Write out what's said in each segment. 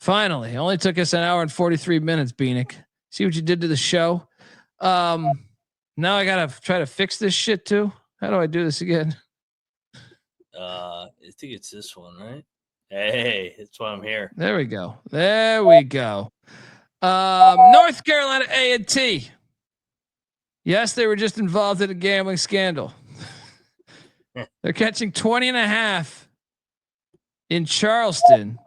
Finally, it only took us an hour and 43 minutes, Bieniek. See what you did to the show? Now I gotta try to fix this shit too. How do I do this again? I think it's this one, right? Hey, that's why I'm here. There we go. North Carolina A&T. Yes, they were just involved in a gambling scandal. They're catching 20.5 in Charleston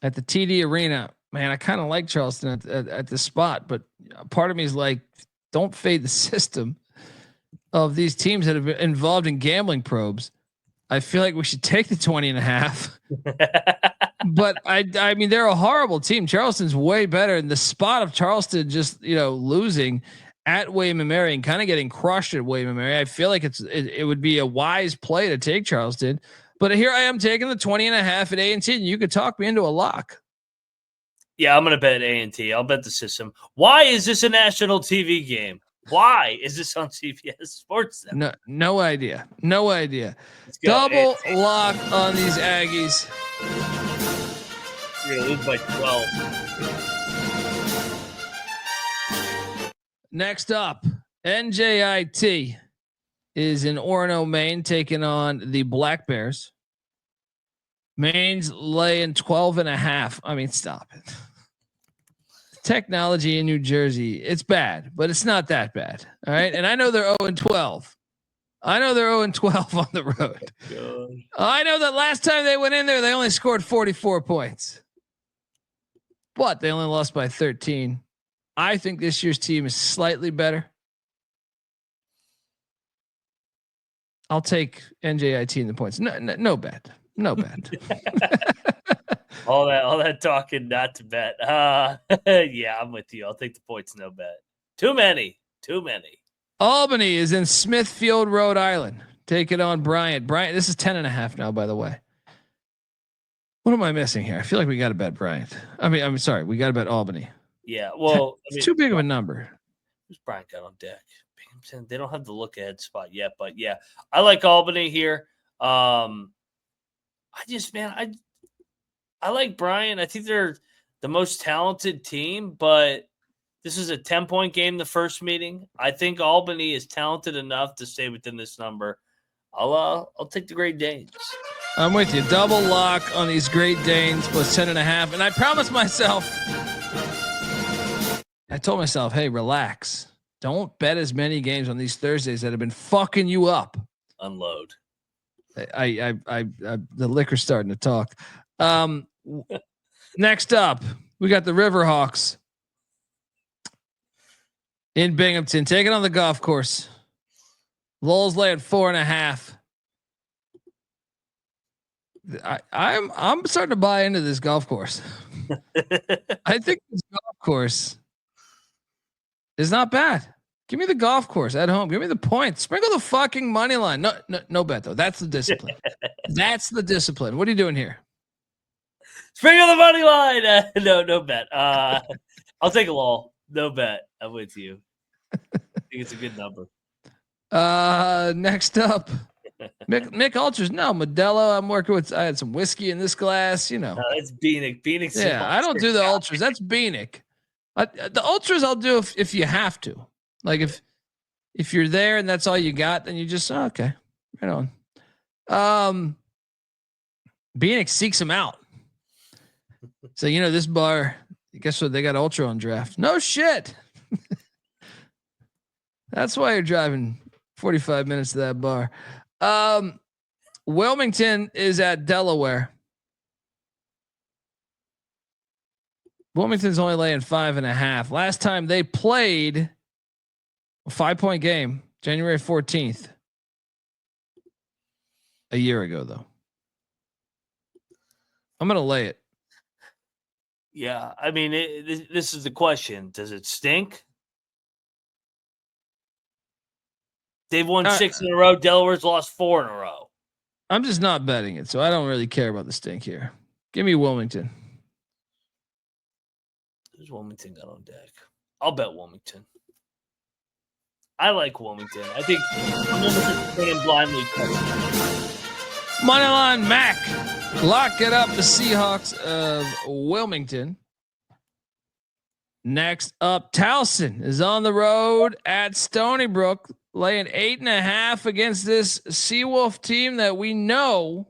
at the TD Arena. Man, I kind of like Charleston at this spot, but part of me is like, don't fade the system of these teams that have been involved in gambling probes. I feel like we should take the 20.5. But I mean, they're a horrible team. Charleston's way better. And the spot of Charleston just, losing at William and Mary and kind of getting crushed at William and Mary, I feel like it would be a wise play to take Charleston. But here I am taking the 20.5 at A&T, and you could talk me into a lock. Yeah, I'm going to bet A&T. I'll bet the system. Why is this a national TV game? Why is this on CBS Sports? No idea. Double lock on these Aggies. You're going to lose by 12. Next up, NJIT is in Orono, Maine, taking on the Black Bears. Maine's laying 12.5. I mean, stop it. Technology in New Jersey, it's bad, but it's not that bad. All right. And I know they're 0-12. I know they're 0-12 on the road. God. I know that last time they went in there, they only scored 44 points, but they only lost by 13. I think this year's team is slightly better. I'll take NJIT in the points. No bet. all that talking not to bet. Yeah, I'm with you. I'll take the points. No bet. Too many. Albany is in Smithfield, Rhode Island. Take it on Bryant. This is 10.5 now, by the way. What am I missing here? I feel like we got to bet Bryant. I'm sorry. We got to bet Albany. Yeah. Well, it's too big of a number. Who's Bryant got on deck? They don't have the look ahead spot yet, but yeah, I like Albany here. I like Bryant. I think they're the most talented team, but this is a 10-point game. The first meeting, I think Albany is talented enough to stay within this number. I'll take the Great Danes. I'm with you. Double lock on these Great Danes plus 10.5. And I promised myself, I told myself, hey, relax. Don't bet as many games on these Thursdays that have been fucking you up. Unload. The liquor's starting to talk. Next up, we got the Riverhawks in Binghamton, taking on the golf course. Lowell's laying 4.5. I'm starting to buy into this golf course. I think this golf course is not bad. Give me the golf course at home. Give me the points. Sprinkle the fucking money line. No bet though. That's the discipline. That's the discipline. What are you doing here? Sprinkle the money line. No bet. I'll take a Lowell. No bet. I'm with you. I think it's a good number. Next up, Mick Ultras. No, Modelo. I'm working with. I had some whiskey in this glass. It's Bieniek. Bieniek's I don't do the Ultras. That's Bieniek. The Ultras I'll do if you have to. Like if you're there and that's all you got, then you just okay, right on. Bieniek seeks him out. So this bar. Guess what? They got Ultra on draft. No shit. That's why you're driving 45 minutes to that bar. Wilmington is at Delaware. Wilmington's only laying 5.5. Last time they played a 5-point game, January 14th. A year ago, though. I'm going to lay it. Yeah. I mean, this is the question. Does it stink? They've won 6 in a row. Delaware's lost 4 in a row. I'm just not betting it, so I don't really care about the stink here. Give me Wilmington. Who's Wilmington got on deck? I'll bet Wilmington. I like Wilmington. I think I'm almost playing blindly. Moneyline Mac. Lock it up. The Seahawks of Wilmington. Next up, Towson is on the road at Stony Brook, laying 8.5 against this Seawolf team that we know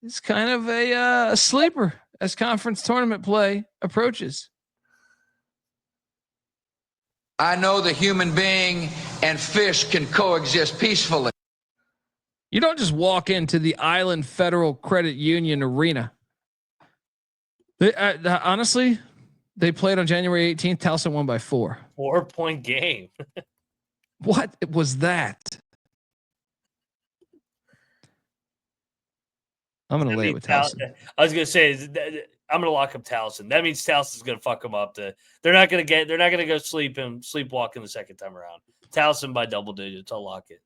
is kind of a sleeper as conference tournament play approaches. I know the human being and fish can coexist peacefully. You don't just walk into the Island Federal Credit Union arena. Honestly, they played on January 18th. Towson won by 4. 4-point game. What was that? I'm going to lay it with Towson. I was going to say, I'm going to lock up Towson. That means Towson's going to fuck them up. They're not going to go sleepwalking the second time around. Towson by double digits. I'll lock it.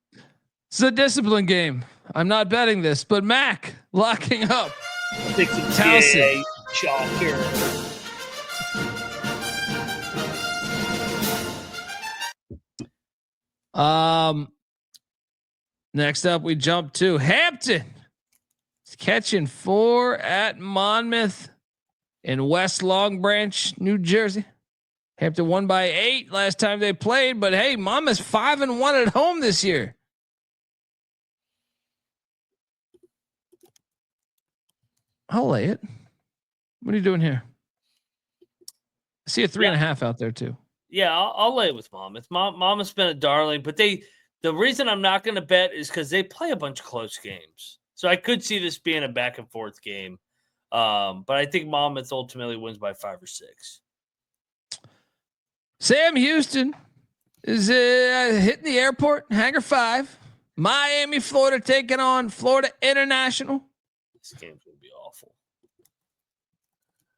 It's a discipline game. I'm not betting this, but Mac locking up. Towson. Chalker. Next up, we jump to Hampton. It's catching 4 at Monmouth in West Long Branch, New Jersey. Hampton won by 8 last time they played, but hey, Monmouth's 5-1 at home this year. I'll lay it. What are you doing here? I see a 3.5 out there too. Yeah, I'll lay it with Monmouth. Monmouth's been a darling, but the reason I'm not going to bet is because they play a bunch of close games. So I could see this being a back and forth game. But I think Monmouth ultimately wins by 5 or 6. Sam Houston is hitting the airport, Hangar 5. Miami, Florida taking on Florida International. This game's going to be awful.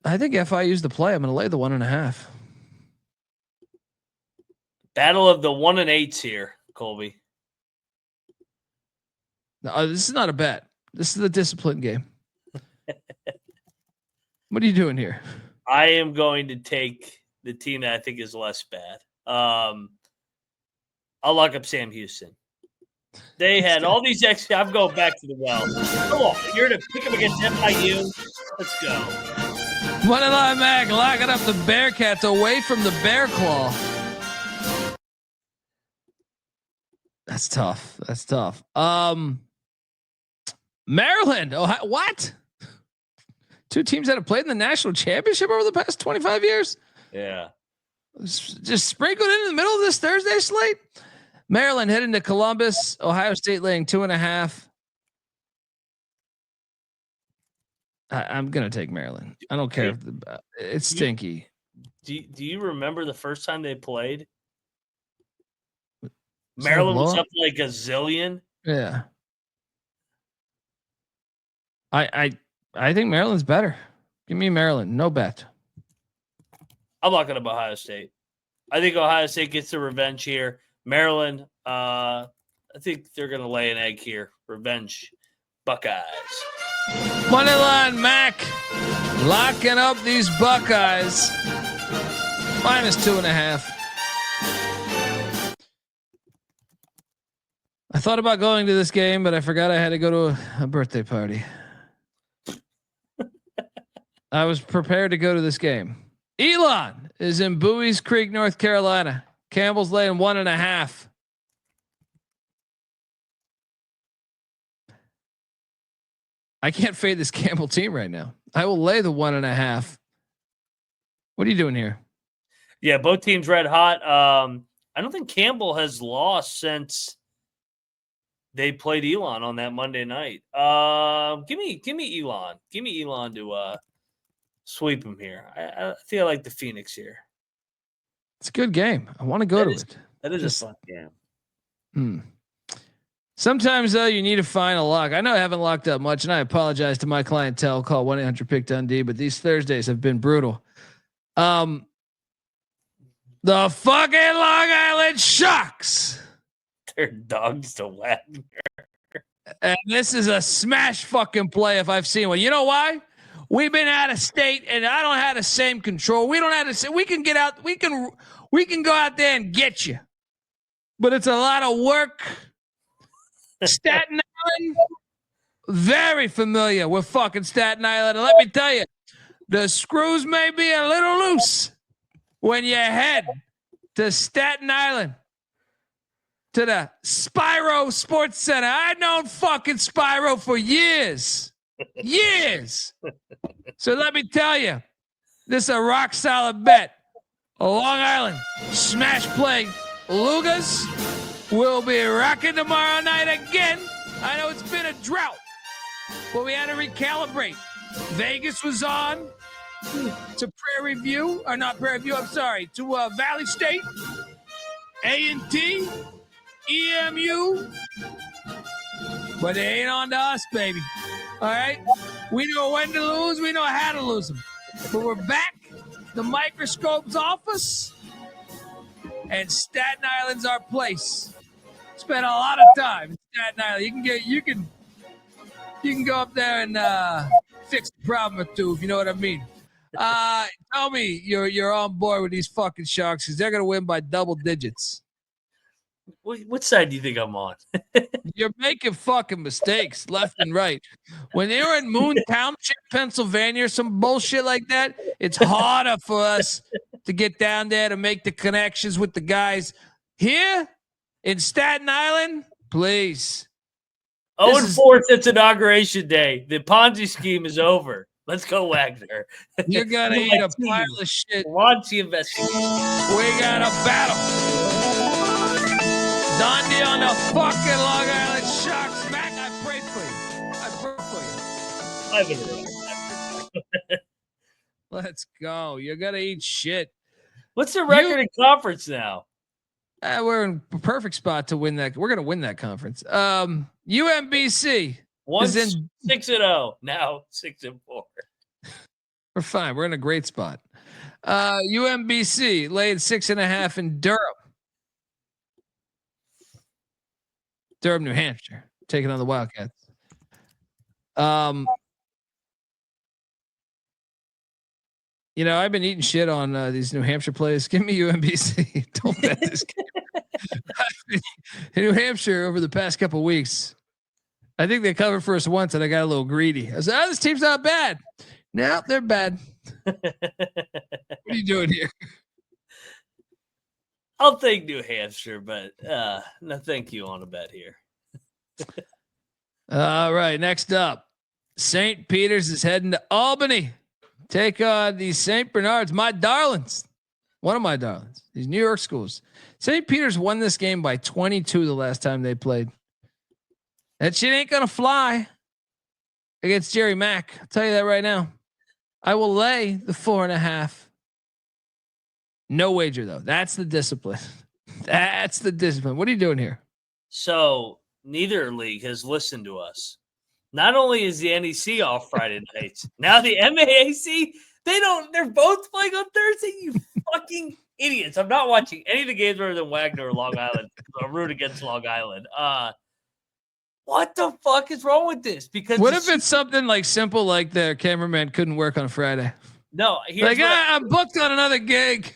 I think if I use the play, I'm going to lay the 1.5. Battle of the 1 and 8s here, Colby. No, this is not a bet. This is a discipline game. What are you doing here? I am going to take the team that I think is less bad. I'll lock up Sam Houston. They had all these extra. I'm going back to the well. Come on, you're going to pick them against FIU. Let's go. Moneyline Mac locking up the Bearcats away from the Bear Claw. That's tough. That's tough. Maryland. Ohio, what? 2 teams that have played in the national championship over the past 25 years. Yeah. Just sprinkled in the middle of this Thursday slate. Maryland heading to Columbus. Ohio State laying 2.5. I'm going to take Maryland. I don't care if it's stinky. Do you remember the first time they played? Maryland was up like a zillion. Yeah. I think Maryland's better. Give me Maryland. No bet. I'm locking up Ohio State. I think Ohio State gets the revenge here. Maryland, I think they're going to lay an egg here. Revenge Buckeyes. Moneyline Mac locking up these Buckeyes. -2.5. I thought about going to this game, but I forgot I had to go to a birthday party. I was prepared to go to this game. Elon is in Bowie's Creek, North Carolina. Campbell's laying 1.5. I can't fade this Campbell team right now. I will lay the 1.5. What are you doing here? Yeah, both teams red hot. I don't think Campbell has lost since they played Elon on that Monday night. Give me Elon. Give me Elon to sweep him here. I think I like the Phoenix here. It's a good game. I want to go to it. That is a fun game. Sometimes though, you need to find a lock. I know I haven't locked up much, and I apologize to my clientele. Call 1-800-PICK-DUNDEE, but these Thursdays have been brutal. The fucking Long Island Sharks. They're dogs to Wagner. And this is a smash fucking play if I've seen one. You know why? We've been out of state, and I don't have the same control. We don't have to. We can get out. We can go out there and get you, but it's a lot of work. Staten Island, very familiar with fucking Staten Island. And let me tell you, the screws may be a little loose when you head to Staten Island, to the Spyro Sports Center. I've known fucking Spyro for years. Years. So let me tell you, this is a rock solid bet. Long Island smash play Lugas will be rocking tomorrow night again. I know it's been a drought, but we had to recalibrate. Vegas was on to Prairie View, or not Prairie View, I'm sorry, to Valley State, A&T, EMU, but they ain't on to us, baby. All right? We know when to lose. We know how to lose them. But we're back. The microscope's off us. And Staten Island's our place. Spent a lot of time in Staten Island. You can go up there and fix the problem or two, if you know what I mean. Tell me you're on board with these fucking Sharks because they're gonna win by double digits. What side do you think I'm on? You're making fucking mistakes left and right. When they were in Moon Township, Pennsylvania, or some bullshit like that, it's harder for us to get down there to make the connections with the guys. Here in Staten Island, please. 0-4 since Inauguration Day. The Ponzi scheme is over. Let's go, Wagner. You're going to eat a pile of shit. Launch the investigation. We got a battle. Dundee on the fucking Long Island Sharks. Mac, I prayed for you. I prayed for you. Let's go. You're going to eat shit. What's the record in conference now? We're in a perfect spot to win that. We're going to win that conference. UMBC. Once 6-0, now 6-4. We're fine. We're in a great spot. UMBC laid 6.5 in Durham. Durham, New Hampshire, taking on the Wildcats. You know, I've been eating shit on these New Hampshire plays. Give me UMBC. Don't bet this game. In New Hampshire over the past couple of weeks, I think they covered for us once, and I got a little greedy. I said, this team's not bad. No, they're bad. What are you doing here? I'll take New Hampshire, but no thank you on a bet here. All right, next up, St. Peter's is heading to Albany. Take on the St. Bernards, my darlings. One of my darlings. These New York schools. St. Peter's won this game by 22 the last time they played. That shit ain't gonna fly against Jerry Mack. I'll tell you that right now. I will lay the 4.5. No wager though. That's the discipline. That's the discipline. What are you doing here? So neither league has listened to us. Not only is the NEC off Friday nights, now the MAAC, they're both playing on Thursday, you fucking idiots. I'm not watching any of the games other than Wagner or Long Island. I'm rooting against Long Island. What the fuck is wrong with this? Because what if it's something like simple, like their cameraman couldn't work on Friday? No, I'm booked on another gig.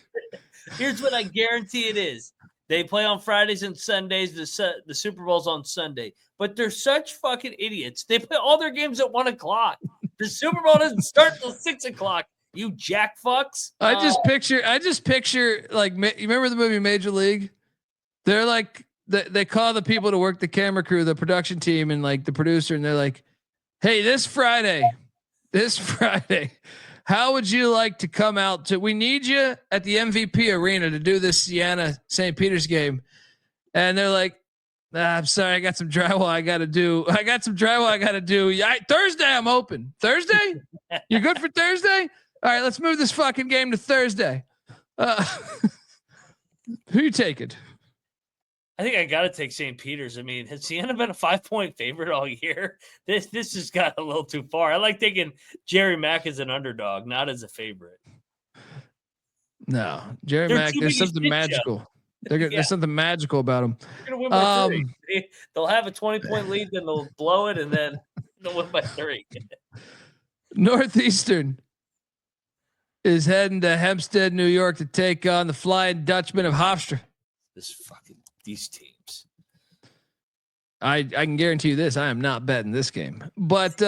Here's what I guarantee it is. They play on Fridays and Sundays. The Super Bowl's on Sunday. But they're such fucking idiots. They play all their games at 1 o'clock. The Super Bowl doesn't start till 6 o'clock. You jack fucks. I just picture like, you remember the movie Major League? They're like, they call the people to work the camera crew, the production team, and like the producer, and they're like, "Hey, this Friday, how would you like to come out to? We need you at the MVP arena to do this Sienna St. Peter's game." And they're like, "I'm sorry, I got some drywall I got to do. Thursday, I'm open. Thursday, you're good for Thursday? All right, let's move this fucking game to Thursday. Who you taking?" I think I got to take St. Peter's. I mean, has Sienna been a 5-point favorite all year? This just got a little too far. I like taking Jerry Mack as an underdog, not as a favorite. No, Jerry Mack, there's something magical. There's something magical about him. They're going to win by 3. They'll have a 20-point lead, then they'll blow it, and then they'll win by 3. Northeastern is heading to Hempstead, New York to take on the Flying Dutchman of Hofstra. These teams. I can guarantee you this. I am not betting this game. But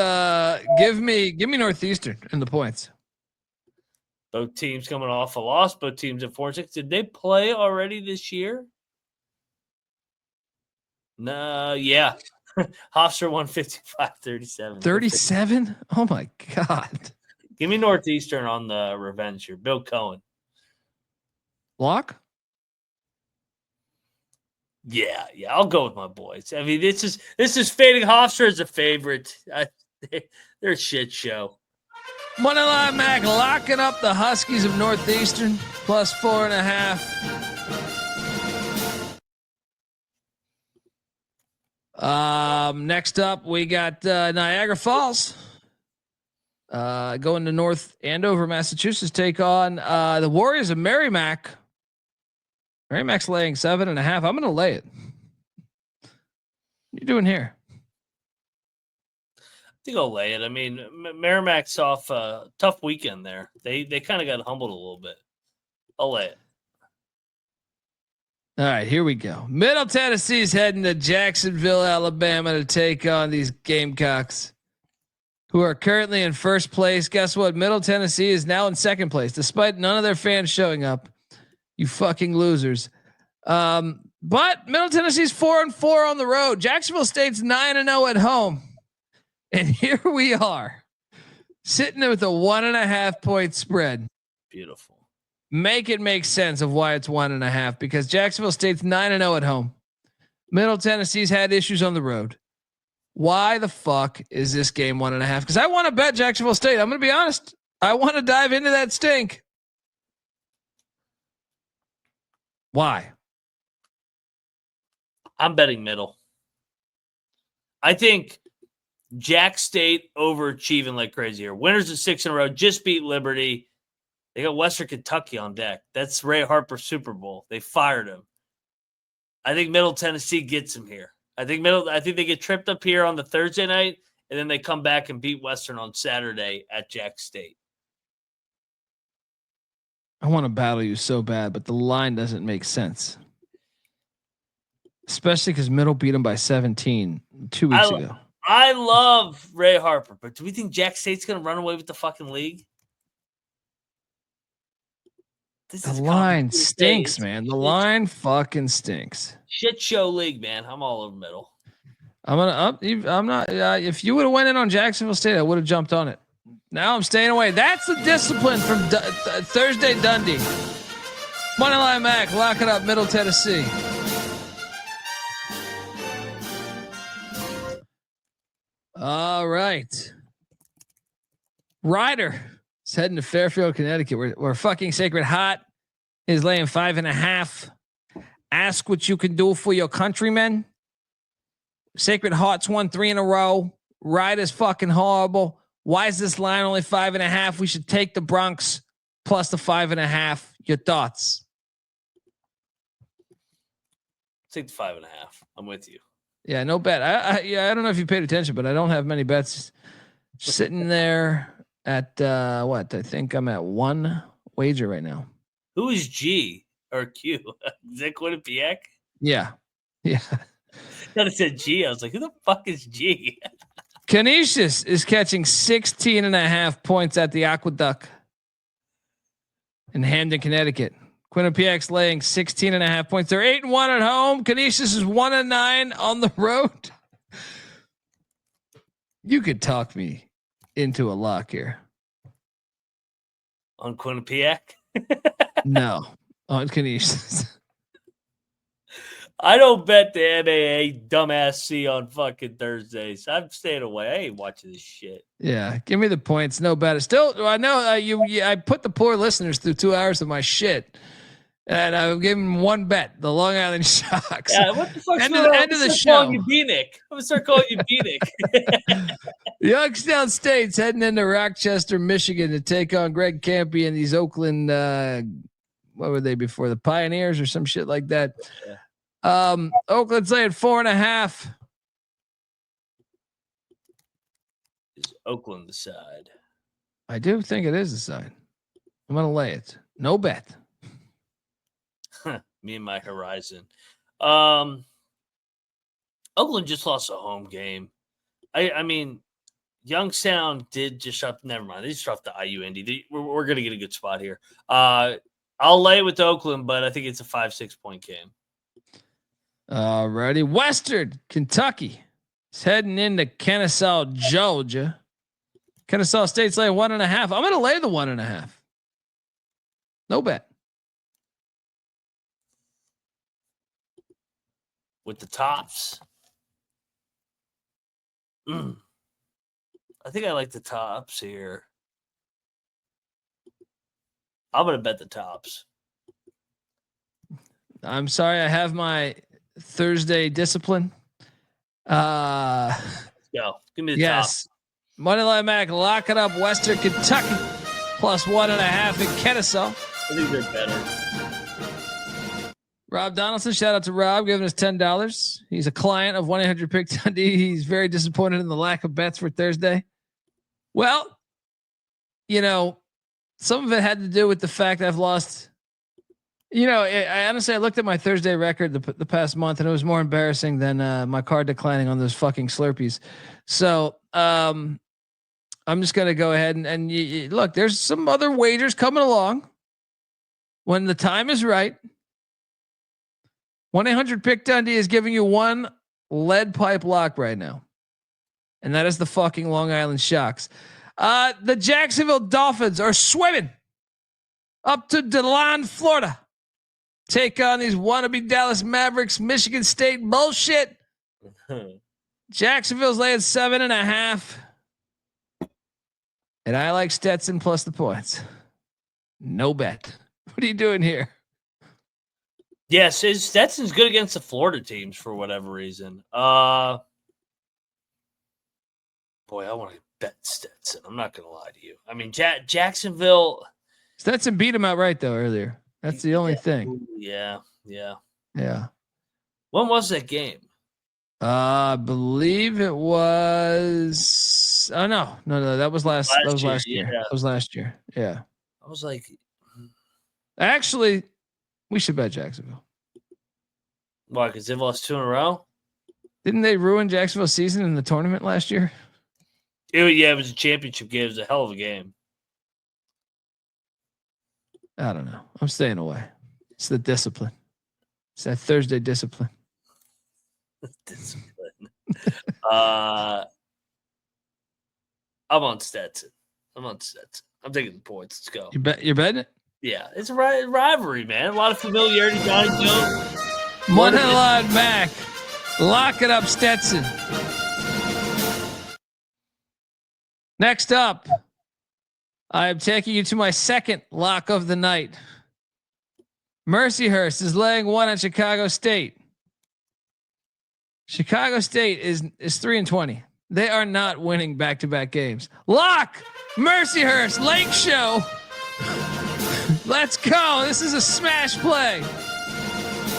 give me Northeastern in the points. Both teams coming off a loss. Both teams at 4-6. Did they play already this year? No, yeah. Hofstra won 55-37. 37? Oh my God. Give me Northeastern on the revenge here. Bill Cohen. Lock? Yeah, I'll go with my boys. I mean, this is fading Hofstra as a favorite. They're a shit show. Moneyline Mac locking up the Huskies of Northeastern plus 4.5. Next up, we got Niagara Falls going to North Andover, Massachusetts, take on the Warriors of Merrimack. Merrimack's laying 7.5. I'm going to lay it. What are you doing here? I think I'll lay it. I mean, Merrimack's off a tough weekend there. They kind of got humbled a little bit. I'll lay it. All right, here we go. Middle Tennessee's heading to Jacksonville, Alabama to take on these Gamecocks, who are currently in first place. Guess what? Middle Tennessee is now in second place, despite none of their fans showing up. You fucking losers. But Middle Tennessee's 4-4 on the road. Jacksonville State's 9-0 at home. And here we are, sitting there with a 1.5 point spread. Beautiful. Make it make sense of why it's 1.5, because Jacksonville State's 9-0 at home. Middle Tennessee's had issues on the road. Why the fuck is this game 1.5? Because I want to bet Jacksonville State. I'm going to be honest. I want to dive into that stink. Why? I'm betting middle. I think Jax State overachieving like crazy here. Winners of 6 in a row, just beat Liberty. They got Western Kentucky on deck. That's Ray Harper's Super Bowl. They fired him. I think Middle Tennessee gets him here. I think they get tripped up here on the Thursday night, and then they come back and beat Western on Saturday at Jax State. I want to battle you so bad, but the line doesn't make sense. Especially because Middle beat them by 17 2 weeks ago. I love Ray Harper, but do we think Jax State's going to run away with the fucking league? The line stinks, man. The line fucking stinks. Shit show league, man. I'm all over Middle. I'm not. If you would have went in on Jacksonville State, I would have jumped on it. Now I'm staying away. That's the discipline from Thursday Dundee. Moneyline Mac, lock it up, Middle Tennessee. All right. Ryder is heading to Fairfield, Connecticut. Where fucking Sacred Heart is laying 5.5. Ask what you can do for your countrymen. Sacred Heart's won 3 in a row. Ryder's fucking horrible. Why is this line only 5.5? We should take the Bronx plus the 5.5. Your thoughts? Take the 5.5. I'm with you. Yeah, no bet. I don't know if you paid attention, but I don't have many bets. Sitting there at what? I think I'm at 1 wager right now. Who is G or Q? Is that Quinnipiac? Yeah. I thought it said G. I was like, who the fuck is G? Canisius is catching 16.5 points at the Aqueduct in Hamden, Connecticut. Quinnipiac's laying 16.5 points. They're 8-1 at home. Canisius is 1-9 on the road. You could talk me into a lock here. On Quinnipiac? No, on Canisius. I don't bet the MAA dumbass C on fucking Thursdays. I'm staying away. I ain't watching this shit. Yeah, give me the points. No bet. Still, I know I put the poor listeners through 2 hours of my shit, and I gave them 1 bet: the Long Island Sharks. Yeah, what the fuck's end of the show? I'm gonna start calling you Bieniek. Youngstown State's heading into Rochester, Michigan to take on Greg Campy and these Oakland. What were they before? The Pioneers or some shit like that. Yeah. Oakland's laying 4.5. Is Oakland the side? I do think it is the side. I'm gonna lay it. No bet. Me and my horizon. Oakland just lost a home game. I mean, Youngstown did just shut. Never mind. They just dropped the IU Indy. We're going to get a good spot here. I'll lay with Oakland, but I think it's a 5-6 point game. Alrighty. Western Kentucky is heading into Kennesaw, Georgia. Kennesaw State's laying 1.5. I'm going to lay the 1.5. No bet. With the tops. I think I like the tops here. I'm going to bet the tops. I'm sorry. I have my Thursday discipline. Let's go. Give me the yes. Moneyline Mac, lock it up. Western Kentucky plus 1.5 in Kennesaw. I think they're better. Rob Donaldson, shout out to Rob, giving us $10. He's a client of 1-800-PICK-DUNDEE. He's very disappointed in the lack of bets for Thursday. Well, some of it had to do with the fact I've lost. I honestly, I looked at my Thursday record the past month, and it was more embarrassing than my card declining on those fucking Slurpees. So I'm just gonna go ahead and look. There's some other wagers coming along when the time is right. 1-800-PICK-DUNDEE is giving you one lead pipe lock right now, and that is the fucking Long Island Sharks. The Jacksonville Dolphins are swimming up to DeLon, Florida. Take on these wannabe Dallas Mavericks, Michigan State bullshit. Jacksonville's laying 7.5. And I like Stetson plus the points. No bet. What are you doing here? Yes, Stetson's good against the Florida teams for whatever reason. Boy, I want to bet Stetson. I'm not going to lie to you. I mean, Jacksonville. Stetson beat him outright though earlier. That's the only thing. Yeah. When was that game? I believe it was. Oh no. That was last year. Yeah. That was last year. Yeah. I was like, actually, we should bet Jacksonville. why? Because they've lost 2 in a row. Didn't they ruin Jacksonville's season in the tournament last year? It was a championship game. It was a hell of a game. I don't know. I'm staying away. It's the discipline. It's that Thursday discipline. Discipline. I'm on Stetson. I'm taking the points. Let's go. You're betting it? Yeah, it's a rivalry, man. A lot of familiarity. Johnny Jones. Moneyline Mac. Lock it up, Stetson. Next up, I am taking you to my second lock of the night. Mercyhurst is laying 1 at Chicago State. Chicago State is 3-20. They are not winning back-to-back games. Lock Mercyhurst Lake Show. Let's go. This is a smash play.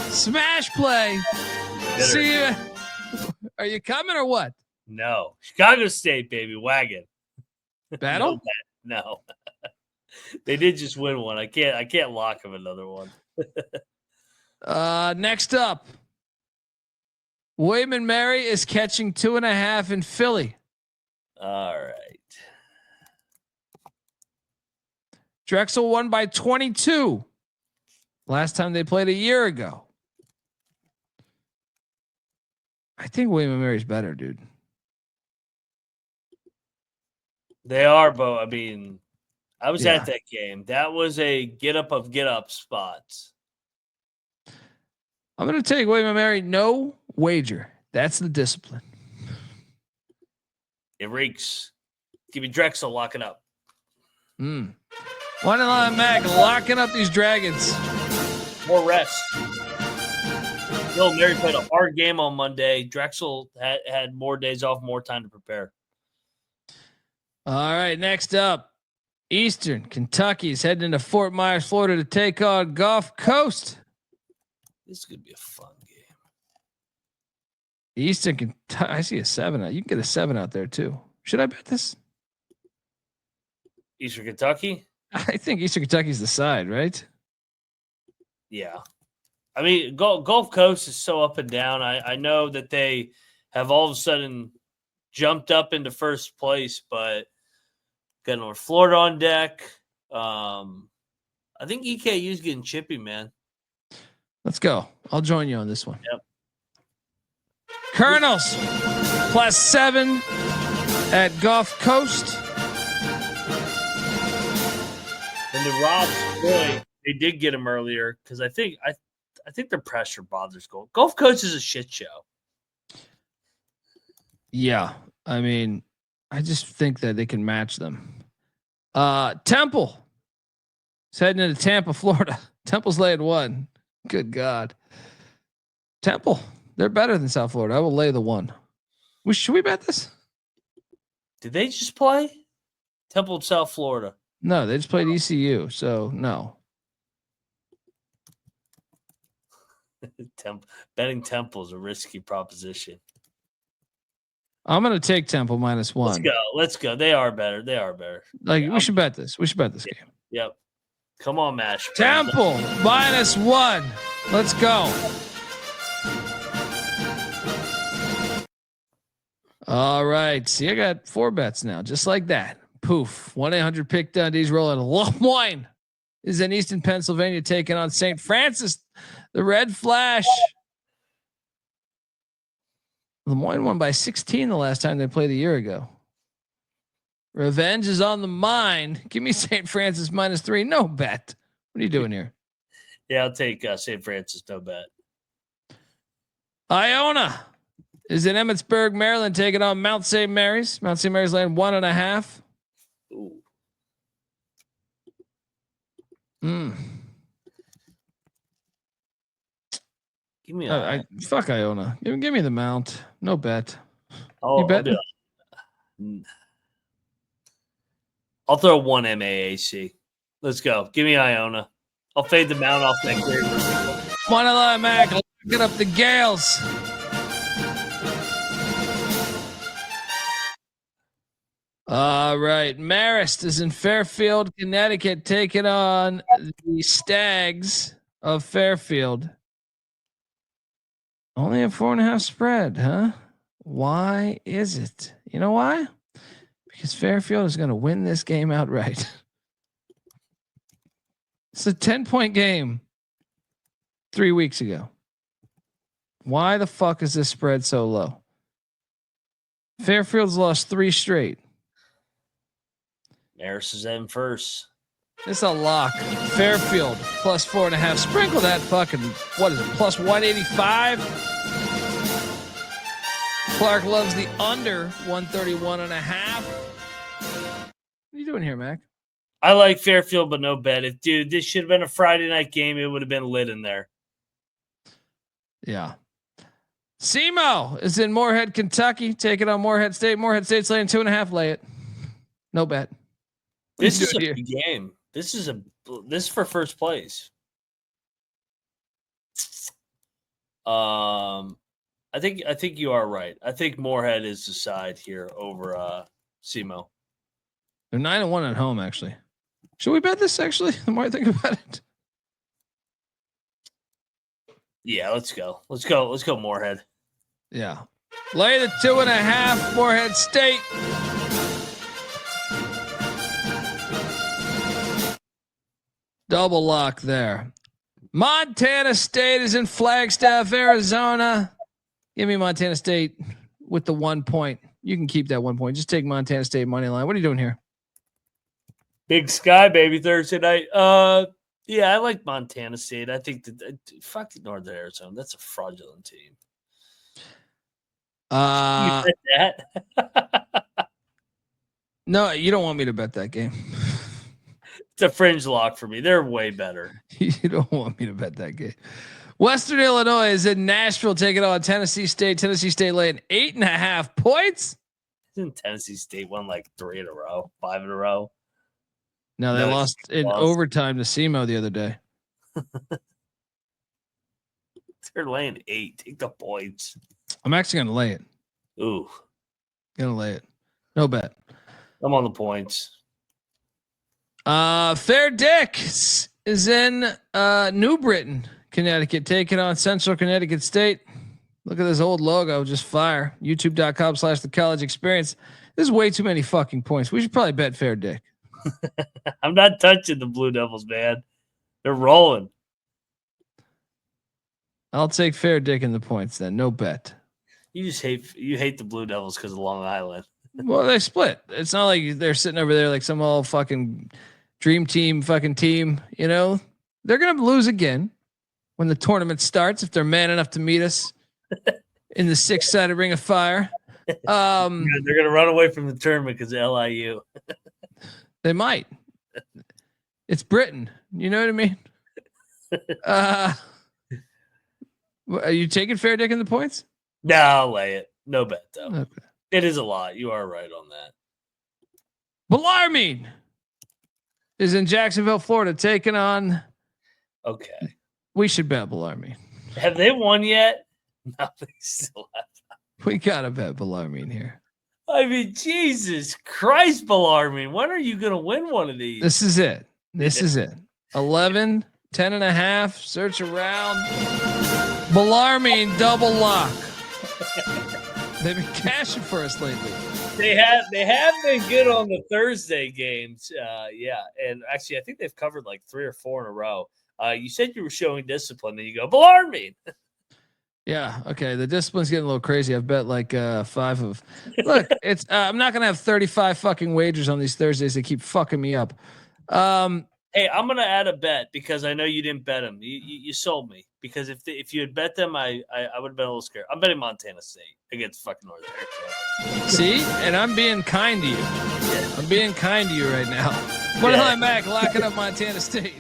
Smash play. See you. Are you coming or what? No. Chicago State, baby. Wagon. Battle? No. They did just win one. I can't lock them another one. Next up. William and Mary is catching 2.5 in Philly. All right. Drexel won by 22. Last time they played a year ago. I think William and Mary's better, dude. They are, but I mean, I was at that game. That was a get up spots. I'm going to take William and Mary. No wager. That's the discipline. It reeks. Give me Drexel. Lock it up. Moneyline Mac locking up these Dragons. More rest. Bill Mary played a hard game on Monday. Drexel had more days off, more time to prepare. All right, next up, Eastern Kentucky is heading into Fort Myers, Florida to take on Gulf Coast. This is going to be a fun game. Eastern Kentucky, I see a 7 out. You can get a 7 out there too. Should I bet this? Eastern Kentucky? I think Eastern Kentucky's the side, right? Yeah. I mean, Gulf Coast is so up and down. I know that they have all of a sudden jumped up into first place, but got North Florida on deck. I think EKU is getting chippy, man. Let's go. I'll join you on this one. Yep. Colonels +7 at Gulf Coast. And the Robs, boy, they did get him earlier because I think the pressure bothers Gulf Coast is a shit show. Yeah, I mean, I just think that they can match them. Temple is heading into Tampa, Florida. Temple's laying 1. Good God. Temple, they're better than South Florida. I will lay the 1. Should we bet this? Did they just play? Temple, South Florida. No, they just played ECU. So no. Betting Temple is a risky proposition. I'm gonna take Temple -1. Let's go. They are better. Like we should bet this. We should bet this game. Yep. Come on, Mash. Temple -1. Let's go. All right. See, I got 4 bets now, just like that. Poof. 1-800-PICK-DUNDEE's rolling. Lemoyne is in Eastern Pennsylvania taking on St. Francis. The Red Flash. Lemoyne won by 16 the last time they played a year ago. Revenge is on the mind. Give me St. Francis -3. No bet. What are you doing here? Yeah, I'll take St. Francis. No bet. Iona is in Emmitsburg, Maryland, taking on Mount St. Mary's. Mount St. Mary's laying 1.5. Ooh. Give me fuck Iona. Give me the Mount. No bet. You bet? I'll throw 1 MAAC. Let's go. Give me Iona. I'll fade the Mount off that great. 1 MAAC. Get up the Gales. All right. Marist is in Fairfield, Connecticut, taking on the Stags of Fairfield. Only a 4.5 spread, huh? Why is it? You know why? Because Fairfield is going to win this game outright. It's a 10-point game 3 weeks ago. Why the fuck is this spread so low? Fairfield's lost 3 straight. Maris is in first. It's a lock. Fairfield +4.5. Sprinkle that fucking, what is it? +185. Clark loves the under 131.5. What are you doing here, Mac? I like Fairfield, but no bet. Dude, this should have been a Friday night game. It would have been lit in there. Yeah. SEMO is in Morehead, Kentucky, taking on Morehead State. Morehead State's laying 2.5. Lay it. No bet. This is a big game. This is for first place. I think you are right. I think Morehead is the side here over SEMO. They're 9-1 at home, actually. Should we bet this? Actually, the more I think about it. Yeah, let's go. Let's go, Morehead. Yeah, lay the 2.5. Morehead State. Double lock there. Montana State is in Flagstaff, Arizona. Give me Montana State with the 1 point. You can keep that 1 point. Just take Montana State money line. What are you doing here? Big Sky, baby, Thursday night. Yeah, I like Montana State. I think that fuck Northern Arizona. That's a fraudulent team. You bet that? No, you don't want me to bet that game. It's a fringe lock for me. They're way better. You don't want me to bet that game. Western Illinois is in Nashville taking on Tennessee State. Tennessee State laying 8.5 points. Isn't Tennessee State won like 3 in a row, 5 in a row? No, they lost in overtime to SEMO the other day. They're laying 8. Take the points. I'm actually going to lay it. Ooh. Going to lay it. No bet. I'm on the points. Fair Dick is in New Britain, Connecticut taking on Central Connecticut State. Look at this old logo, just fire. YouTube.com/the college experience. This is way too many fucking points. We should probably bet fair dick. I'm not touching the Blue Devils, man. They're rolling. I'll take fair dick in the points then. No bet. You hate the Blue Devils because of Long Island. Well, they split. It's not like they're sitting over there like some all fucking dream team fucking team. You know, they're going to lose again when the tournament starts if they're man enough to meet us in the 6-sided ring of fire. They're going to run away from the tournament because of LIU. They might. It's Britain. You know what I mean? Are you taking fair dick in the points? No, I'll lay it. No bet, though. Okay. It is a lot. You are right on that. Bellarmine is in Jacksonville, Florida, taking on. Okay. We should bet Bellarmine. Have they won yet? No, they still have. We gotta bet Bellarmine here. I mean, Jesus Christ, Bellarmine. When are you going to win one of these? This is it. 11, 10.5. Search around. Bellarmine double lock. They've been cashing for us lately. They have been good on the Thursday games. Yeah. And actually, I think they've covered like 3 or 4 in a row. You said you were showing discipline, and you go, Bellarmine. Yeah. Okay. The discipline's getting a little crazy. I've bet like 5 of. Look, it's. I'm not gonna have 35 fucking wagers on these Thursdays. They keep fucking me up. Hey, I'm gonna add a bet because I know you didn't bet them. You sold me because if you had bet them, I would have been a little scared. I'm betting Montana State against fucking Northern. See, and I'm being kind to you. Yeah. I'm being kind to you right now. Morehead and MAAC locking up Montana State.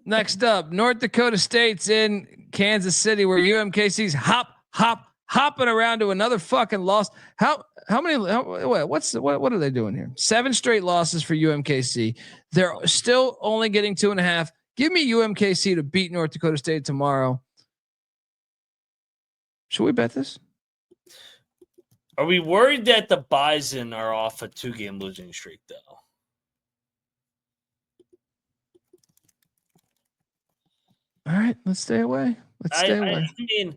Next up, North Dakota State's in Kansas City, where UMKC's hopping around to another fucking loss. What are they doing here? 7 straight losses for UMKC. They're still only getting 2.5. Give me UMKC to beat North Dakota State tomorrow. Should we bet this? Are we worried that the Bison are off a 2-game losing streak, though? All right, let's stay away. I mean,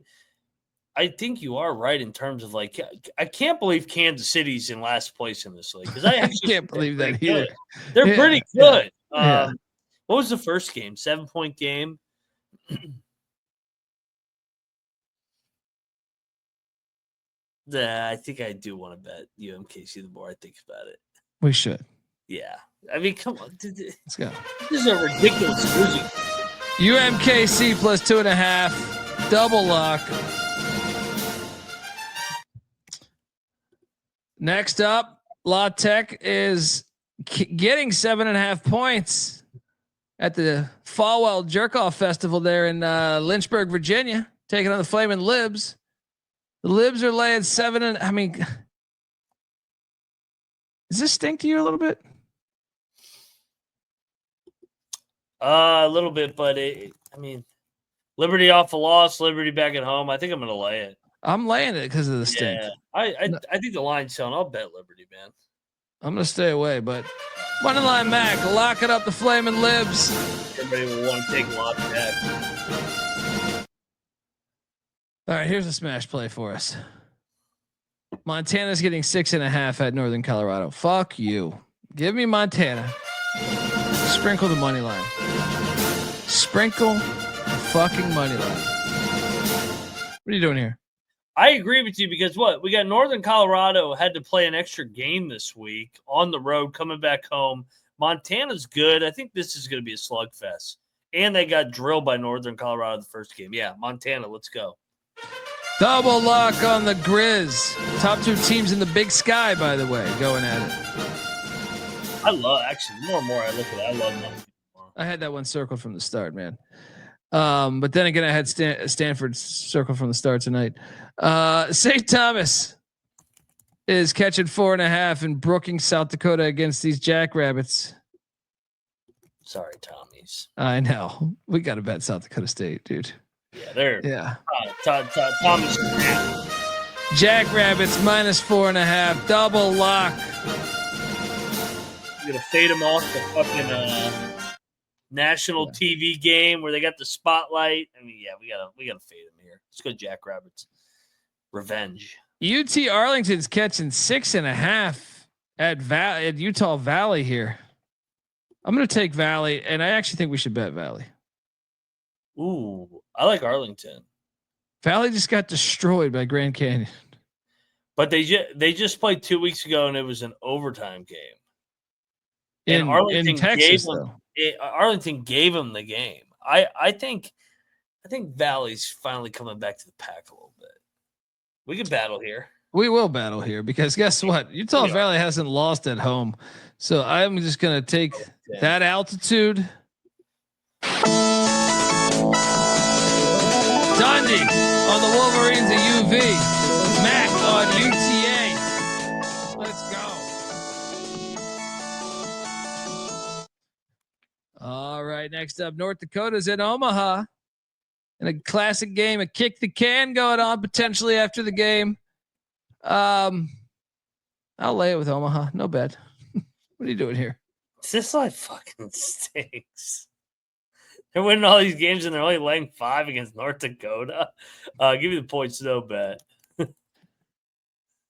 I think you are right in terms of like, I can't believe Kansas City's in last place in this league because I actually can't believe that either. They're pretty good. Yeah. What was the first game? 7-point game. I think I do want to bet UMKC the more I think about it. We should. Yeah. I mean, come on. Let's go. This is a ridiculous losing. UMKC plus 2.5. Double lock. Next up, La Tech is getting 7.5 points at the Falwell Jerk-Off Festival there in Lynchburg, Virginia, taking on the Flaming Libs. The Libs are laying 7. And I mean, does this stink to you a little bit? A little bit, but Liberty off a loss, Liberty back at home. I think I'm going to lay it. I'm laying it because of the stink. Yeah, I think the line's selling. I'll bet Liberty, man. I'm going to stay away, but Moneyline MAAC locking up the Flaming Libs. Everybody will want to take a lot of that. All right, here's a smash play for us. Montana's getting 6.5 at Northern Colorado. Fuck you. Give me Montana. Sprinkle the money line. Sprinkle the fucking money line. What are you doing here? I agree with you because we got Northern Colorado had to play an extra game this week on the road, coming back home. Montana's good. I think this is going to be a slugfest. And they got drilled by Northern Colorado the first game. Yeah, Montana, let's go. Double lock on the Grizz. Top 2 teams in the Big Sky, by the way, going at it. I love, actually, more and more I look at it, I love Montana. I had that one circled from the start, man. But then again, I had Stanford circled from the start tonight. St. Thomas is catching 4.5 in Brookings, South Dakota against these Jackrabbits. Sorry, Tommies. I know. We got to bet South Dakota State, dude. Yeah. Tommies. Jackrabbits minus 4.5. Double lock. You're going to fade them off the fucking national TV game where they got the spotlight. I mean, yeah, we gotta fade them here. Let's go Jackrabbits. Revenge. UT Arlington's catching 6.5 at Utah Valley here. I'm going to take Valley, and I actually think we should bet Valley. Ooh, I like Arlington. Valley just got destroyed by Grand Canyon. But they just played 2 weeks ago, and it was an overtime game. And In Texas, Arlington gave them the game. I think Valley's finally coming back to the pack a little bit. We can battle here. We will battle here because guess what? Utah Valley hasn't lost at home. So I'm just going to take that altitude. Dundee on the Wolverines at UV. Mac on UTA. Let's go. All right. Next up, North Dakota's in Omaha. In a classic game, a kick the can going on potentially after the game. I'll lay it with Omaha. No bet. What are you doing here? This line fucking stinks. They're winning all these games and they're only laying 5 against North Dakota. Give me the points, no bet.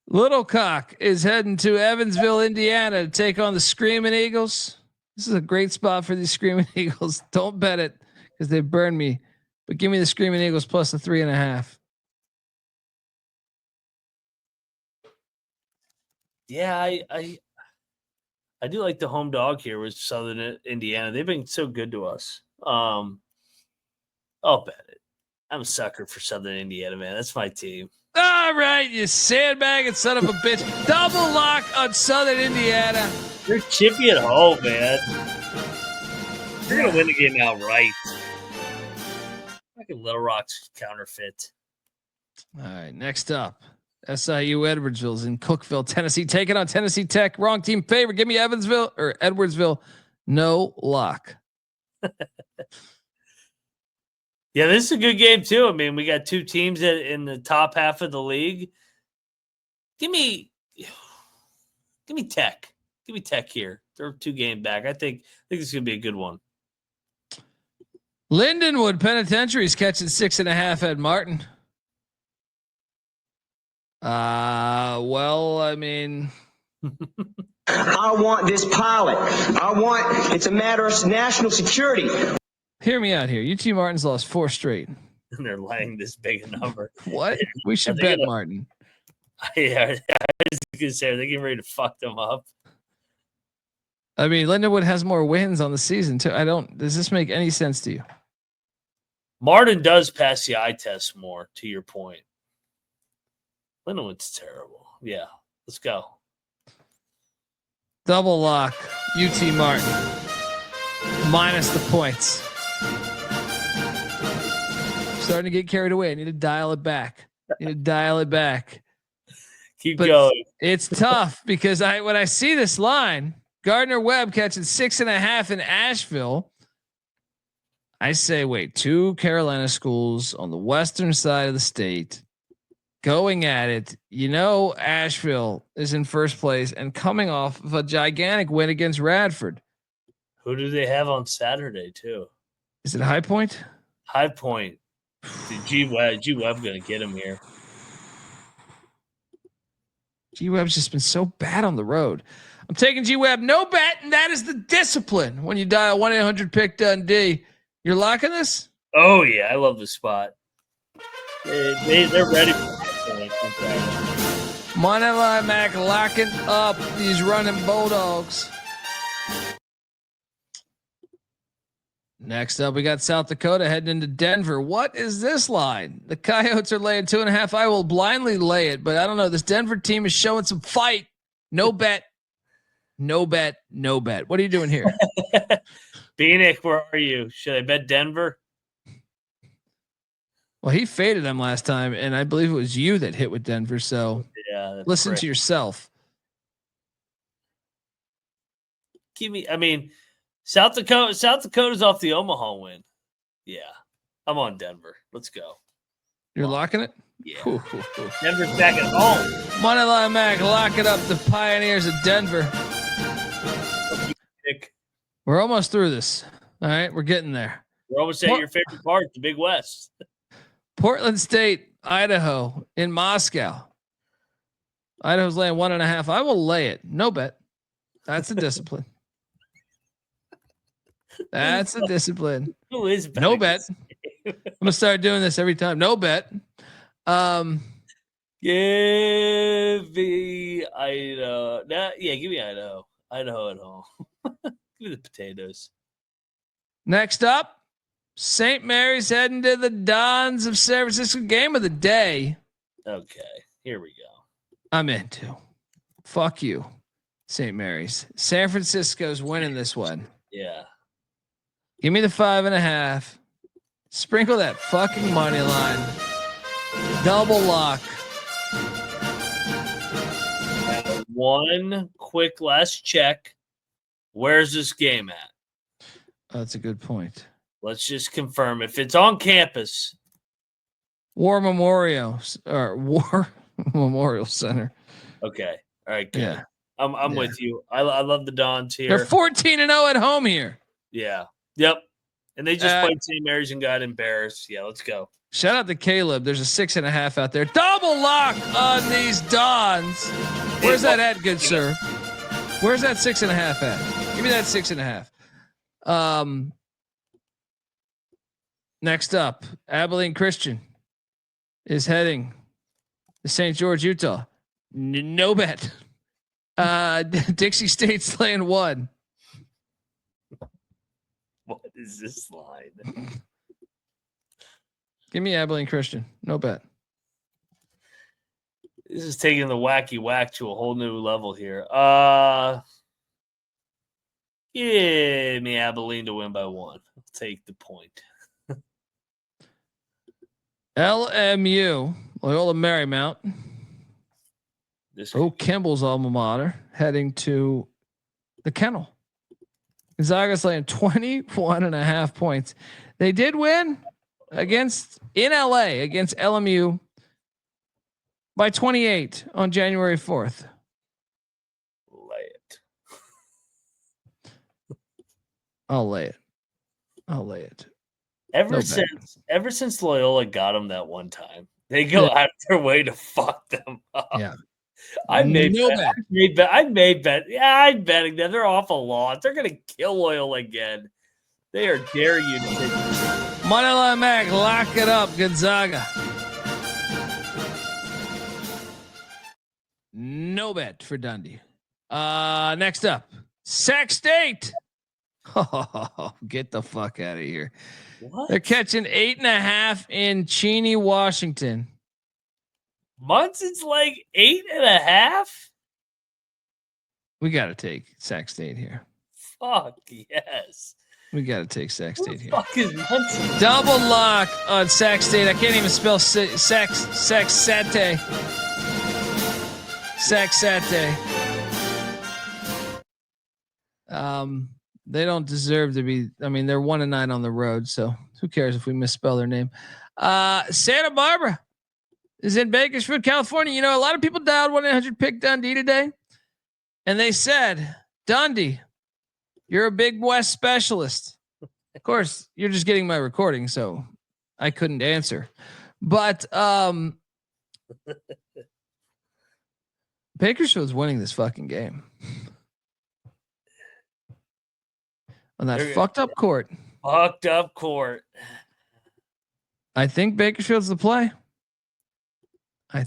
Little Cock is heading to Evansville, Indiana to take on the Screaming Eagles. This is a great spot for these Screaming Eagles. Don't bet it because they burned me. But give me the Screaming Eagles plus the 3.5. Yeah, I do like the home dog here with Southern Indiana. They've been so good to us. I'll bet it. I'm a sucker for Southern Indiana, man. That's my team. All right, you sandbagging son of a bitch. Double lock on Southern Indiana. They're chippy at home, man. They're going to win the game outright. Fucking Little Rock's counterfeit. All right, next up. SIU Edwardsville's in Cookeville, Tennessee, taking on Tennessee Tech. Wrong team favorite. Give me Evansville or Edwardsville. No lock. Yeah, this is a good game too. I mean, we got two teams in the top half of the league. Give me Tech. Give me Tech here. They're 2 game back. I think this is gonna be a good one. Lindenwood Penitentiary is catching 6.5 at Martin. Well, I mean, I want this pilot. It's a matter of national security. Hear me out here. UT Martin's lost 4 straight. And they're laying this big a number. What? We should bet Martin. Yeah, I was going to say, are they getting ready to fuck them up? I mean, Lindenwood has more wins on the season too. Does this make any sense to you? Martin does pass the eye test more, to your point. Lindenwood's terrible. Yeah, let's go. Double lock, UT Martin. Minus the points. Starting to get carried away. I need to dial it back. Keep going. It's tough because when I see this line, Gardner Webb catching 6.5 in Asheville. I say, wait, 2 Carolina schools on the western side of the state going at it. You know, Asheville is in first place and coming off of a gigantic win against Radford. Who do they have on Saturday too? Is it High Point? High Point. G Webb gonna get him here. G Webb's just been so bad on the road. I'm taking G Webb. No bet, and that is the discipline. When you dial 1-800-PICK-DUNDEE, you're locking this? Oh yeah, I love the spot. They're ready for it. Moneyline Mac locking up these running Bulldogs. Next up, we got South Dakota heading into Denver. What is this line? The Coyotes are laying 2.5. I will blindly lay it, but I don't know. This Denver team is showing some fight. No bet. No bet. No bet. What are you doing here? Bieniek, where are you? Should I bet Denver? Well, he faded them last time, and I believe it was you that hit with Denver. So yeah, listen to yourself. South Dakota's off the Omaha win. Yeah, I'm on Denver. Let's go. You're locking it? Yeah. Denver's back at home. Moneyline Mac, lock it up. The Pioneers of Denver. We're almost through this. All right, we're getting there. We're almost at your favorite part, the Big West. Portland State, Idaho in Moscow. Idaho's laying 1.5. I will lay it. No bet. That's a discipline. That's a discipline. Who is betting No bet. this? I'm gonna start doing this every time. No bet. Give me Idaho. Give me Idaho. Idaho at home. Give me the potatoes. Next up, St. Mary's heading to the Dons of San Francisco. Game of the day. Okay, here we go. I'm into. Fuck you, St. Mary's. San Francisco's winning this one. Yeah. Give me the 5.5. Sprinkle that fucking money line. Double lock. One quick last check. Where's this game at? Oh, that's a good point. Let's just confirm if it's on campus. War Memorial Center. Okay. All right. Good. Yeah. I'm with you. I love the Dons here. They're 14-0 at home here. Yeah. Yep. And they just played St. Mary's and got embarrassed. Yeah, let's go. Shout out to Caleb. There's a 6.5 out there. Double lock on these Dons. Where's that at, good sir? Where's that 6.5 at? Give me that 6.5. Next up, Abilene Christian is heading to St. George, Utah. No bet. Dixie State's laying 1. What is this line? Give me Abilene Christian. No bet. This is taking the wacky whack to a whole new level here. Give me Abilene to win by 1. I'll take the point. LMU, Loyola Marymount. Kimball's alma mater, heading to the Kennel. Gonzaga's laying 21.5 points. They did win in LA against LMU by 28 on January 4th. Lay it. I'll lay it. Ever since Loyola got them that one time, they go out of their way to fuck them up. Yeah. I'm betting them. They're off a lot. They're going to kill Loyola again. They are dare you to hit. Moneyline Mac, lock it up, Gonzaga. No bet for Dundee. Next up, Sac State. Oh, get the fuck out of here. What? They're catching 8.5 in Cheney, Washington. Munson's like 8.5. We got to take Sac State here. Fuck yes. We got to take Sac State here. Fuck is Munson? Double lock on Sac State. I can't even spell Sac Sate. Sac Sate. They don't deserve to be. I mean, they're 1-9 on the road, so who cares if we misspell their name? Santa Barbara is in Bakersfield, California. You know, a lot of people dialed 1-800 Dundee today, and they said, Dundee, you're a Big West specialist. Of course, you're just getting my recording, so I couldn't answer. But Bakersfield's winning this fucking game. On that fucked up court. Fucked up court. I think Bakersfield's the play. Is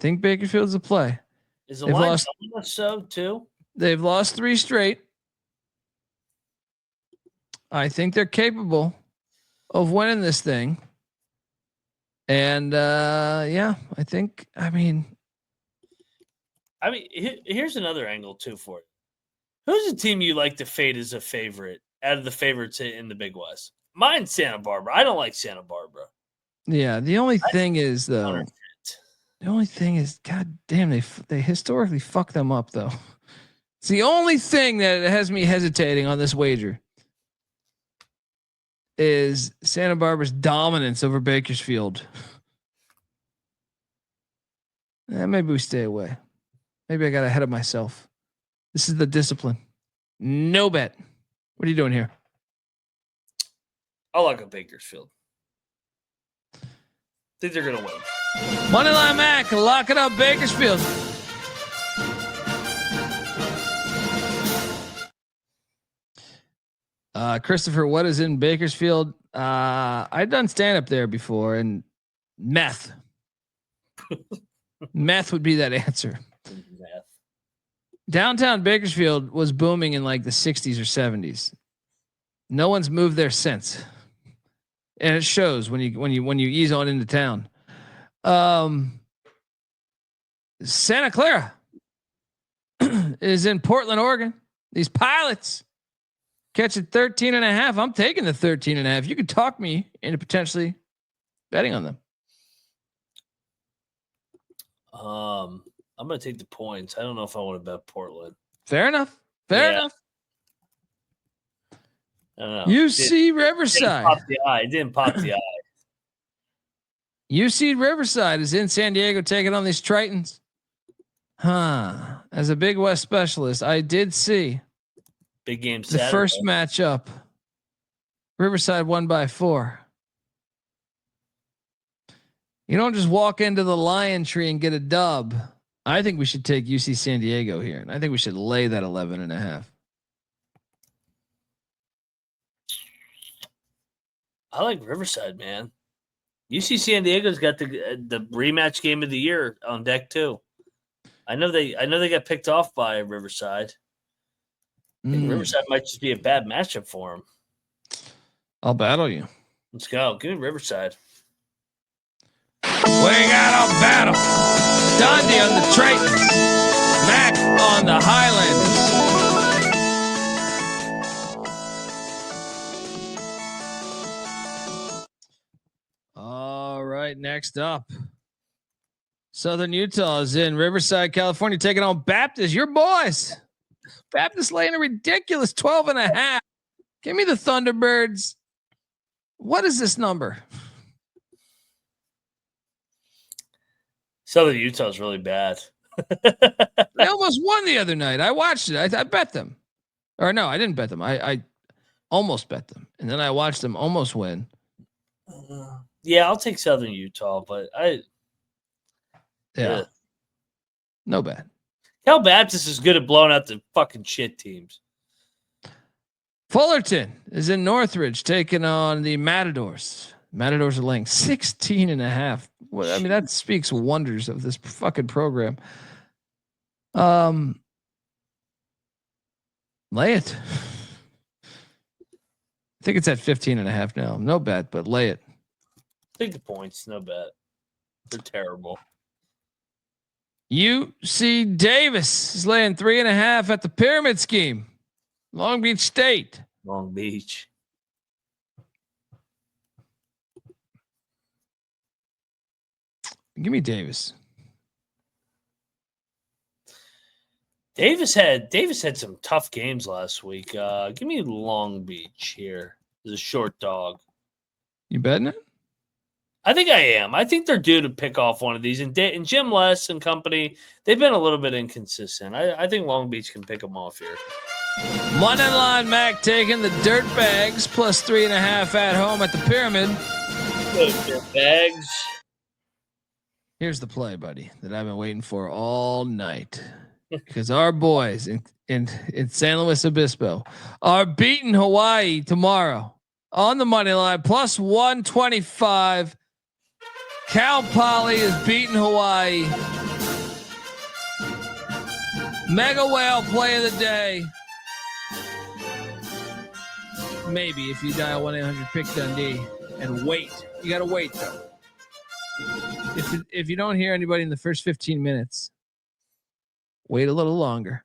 the line telling us so too? They've lost 3 straight. I think they're capable of winning this thing. And I mean, here's another angle too for it. Who's a team you like to fade as a favorite out of the favorites in the Big West? Mine's Santa Barbara. I don't like Santa Barbara. Yeah, the only thing is, God damn, they historically fuck them up though. It's the only thing that has me hesitating on this wager is Santa Barbara's dominance over Bakersfield. Maybe we stay away. Maybe I got ahead of myself. This is the discipline. No bet. What are you doing here? I like a Bakersfield. I think they're going to win. Moneyline Mac, lock it up, Bakersfield. Christopher, what is in Bakersfield? I've done stand up there before, and meth. Meth would be that answer. Meth. Downtown Bakersfield was booming in like the 60s or 70s. No one's moved there since, and it shows when you ease on into town. Santa Clara is in Portland, Oregon. These Pilots catching 13.5. I'm taking the 13.5. You could talk me into potentially betting on them. I'm going to take the points. I don't know if I want to bet Portland. Fair enough. Fair enough. I don't know. UC Riverside. It didn't pop the eye. UC Riverside is in San Diego taking on these Tritons. As a Big West specialist, I did see big game the Saturday. first matchup. Riverside won by 4. You don't just walk into the Lion Tree and get a dub. I think we should take UC San Diego here, and I think we should lay that 11.5. I like Riverside, man. UC San Diego's got the rematch game of the year on deck too. I know they got picked off by Riverside. I think Riverside might just be a bad matchup for them. I'll battle you. Let's go. Give me Riverside. We got a battle. Dundee on the Tritons. Mac on the Highlanders. All right, next up. Southern Utah is in Riverside, California, taking on Baptist. Your boys. Baptist laying a ridiculous 12.5. Give me the Thunderbirds. What is this number? Southern Utah's really bad. They almost won the other night. I watched it. I bet them. Or no, I didn't bet them. I almost bet them. And then I watched them almost win. Yeah, I'll take Southern Utah, but Yeah. No bad. Cal Baptist is good at blowing out the fucking shit teams. Fullerton is in Northridge taking on the Matadors. Matadors are laying 16.5. Well, I mean, that speaks wonders of this fucking program. Lay it. I think it's at 15.5 now. No bet, but lay it. Take the points, no bet. They're terrible. UC Davis is laying 3.5 at the Pyramid Scheme. Long Beach State. Long Beach. Give me Davis. Davis had some tough games last week. Give me Long Beach here. As a short dog. You betting it? I think I am. I think they're due to pick off one of these. And Jim Les and company, they've been a little bit inconsistent. I think Long Beach can pick them off here. Money line Mac taking the Dirtbags plus 3.5 at home at the Pyramid. Bags. Here's the play, buddy, that I've been waiting for all night. Because our boys in San Luis Obispo are beating Hawaii tomorrow on the money line plus 125. Cal Poly is beating Hawaii. Mega Whale play of the day. Maybe if you dial 1-800-PICK-DUNDEE and wait. You got to wait, though. If you don't hear anybody in the first 15 minutes, wait a little longer.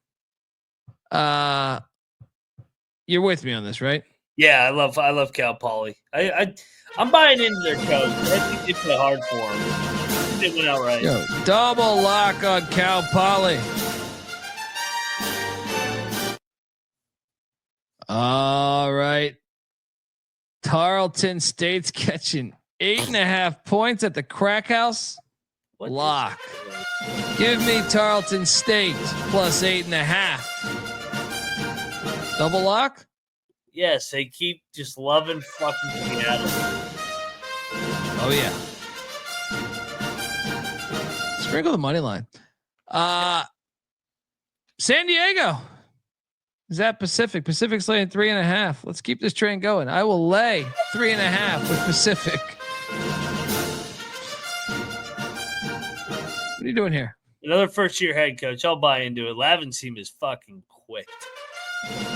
You're with me on this, right? Yeah, I love Cal Poly. I'm buying into their coach. I think they play hard for them. They went out right. Yo, double lock on Cal Poly. All right. Tarleton State's catching 8.5 points at the Crack House. What Lock. Give me Tarleton State plus 8.5. Double lock? Yes, they keep just loving fucking Seattle. Oh, yeah. Sprinkle the money line. San Diego. Is that Pacific? Pacific's laying 3.5. Let's keep this train going. I will lay 3.5 with Pacific. What are you doing here? Another first-year head coach. I'll buy into it. Lavin's team is fucking quick.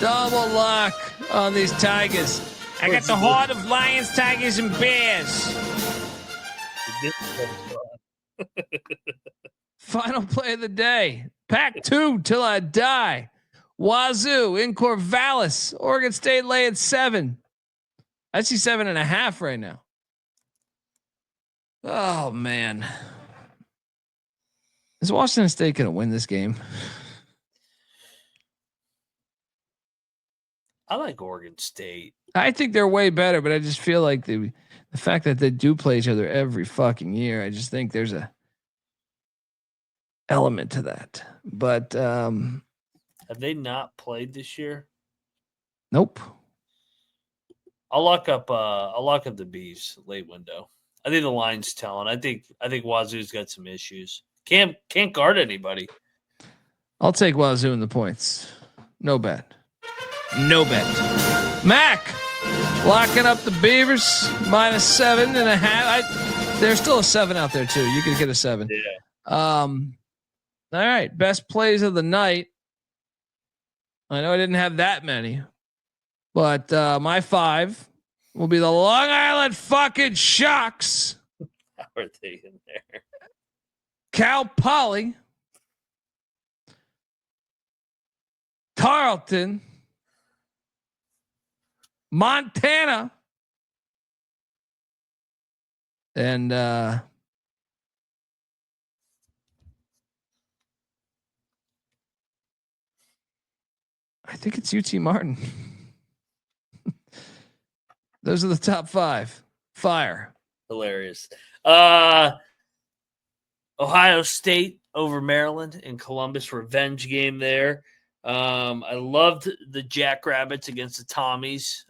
Double lock on these Tigers. I got the heart of Lions, Tigers, and Bears. Final play of the day. Pack 2 till I die. Wazoo in Corvallis. Oregon State laying 7. I see 7.5 right now. Oh man. Is Washington State going to win this game? I like Oregon State. I think they're way better, but I just feel like the fact that they do play each other every fucking year, I just think there's a element to that. But have they not played this year? Nope. I'll lock up the Bees late window. I think the line's telling. I think Wazoo's got some issues. Can't guard anybody. I'll take Wazoo in the points. No bet. No bet. Mac locking up the Beavers -7.5. There's still a 7 out there too. You could get a 7. Yeah. All right. Best plays of the night. I know I didn't have that many, but my 5 will be the Long Island fucking Sharks. How are they in there? Cal Poly, Tarleton, Montana, and I think it's UT Martin. Those are the top 5. Fire. Hilarious. Ohio State over Maryland in Columbus, revenge game there. I loved the Jackrabbits against the Tommies.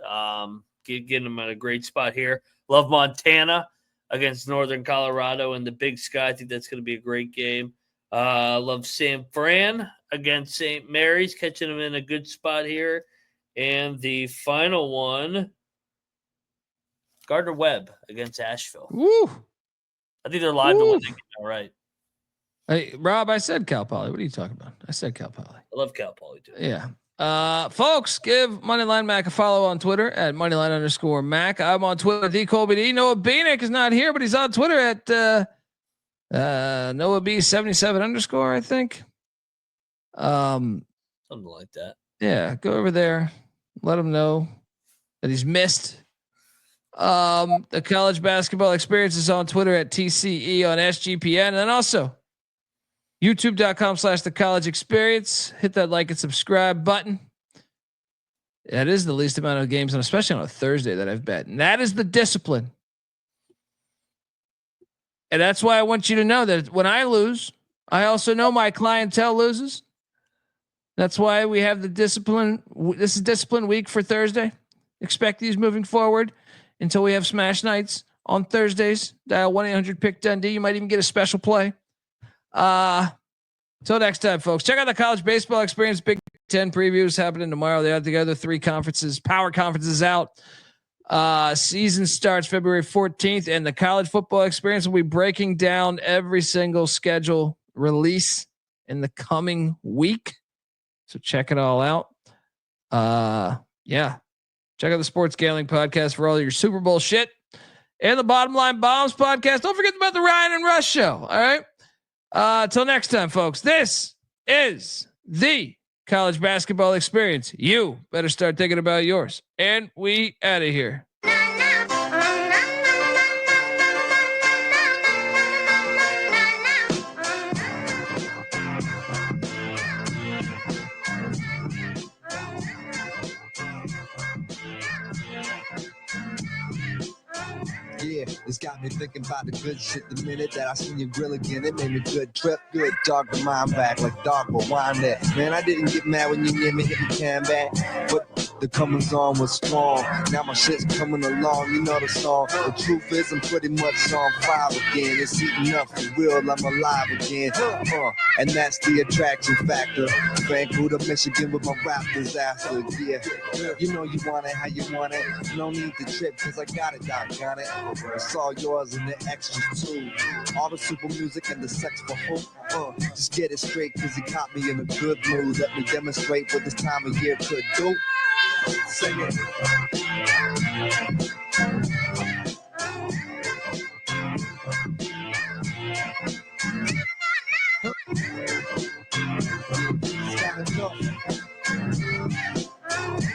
Getting them at a great spot here. Love Montana against Northern Colorado in the Big Sky. I think that's going to be a great game. Love San Fran against St. Mary's, catching them in a good spot here. And the final one, Gardner-Webb against Asheville. Woo! I think they're live to win that game. All right. Hey, Rob, I said Cal Poly. What are you talking about? I said Cal Poly. I love Cal Poly too. Yeah. Folks, give Moneyline Mac a follow on Twitter at Moneyline_Mac. I'm on Twitter, the Colby D. Noah Bieniek is not here, but he's on Twitter at Noah B77_, I think. Something like that. Yeah, go over there. Let him know that he's missed. The college basketball experience is on Twitter at TCE on SGPN, and then also YouTube.com/the college experience. Hit that like and subscribe button. That is the least amount of games, and especially on a Thursday, that I've bet. And that is the discipline. And that's why I want you to know that when I lose, I also know my clientele loses. That's why we have the discipline. This is discipline week for Thursday. Expect these moving forward until we have smash nights on Thursdays. Dial 1-800-PICK-DUNDEE. You might even get a special play. Till next time, folks. Check out the college baseball experience. Big 10 previews happening tomorrow. They have together 3 conferences, power conferences out. Season starts February 14th, and the college football experience will be breaking down every single schedule release in the coming week. So check it all out. Yeah. Check out the Sports Gambling Podcast for all your Super Bowl shit, and the Bottom Line Bombs podcast. Don't forget about the Ryan and Rush show. All right. Till next time, folks. This is the college basketball experience. You better start thinking about yours. And we out of here. Yeah, it's got me thinking about the good shit the minute that I seen your grill again. It made me good trip, good dog to mine back like dog will wind that. Man, I didn't get mad when you gave me hit the can back, but The comings on was strong. Now my shit's coming along, you know the song. The truth is I'm pretty much on fire again. It's heating up for real, I'm alive again. And that's the attraction factor. Vancouver, Michigan with my rap disaster. Yeah, you know you want it how you want it. No need to trip cause I got it, doggone it. It's all yours and the extras too. All the super music and the sex for hope. Just get it straight cause you caught me in a good mood. Let me demonstrate what this time of year could do. Sing it.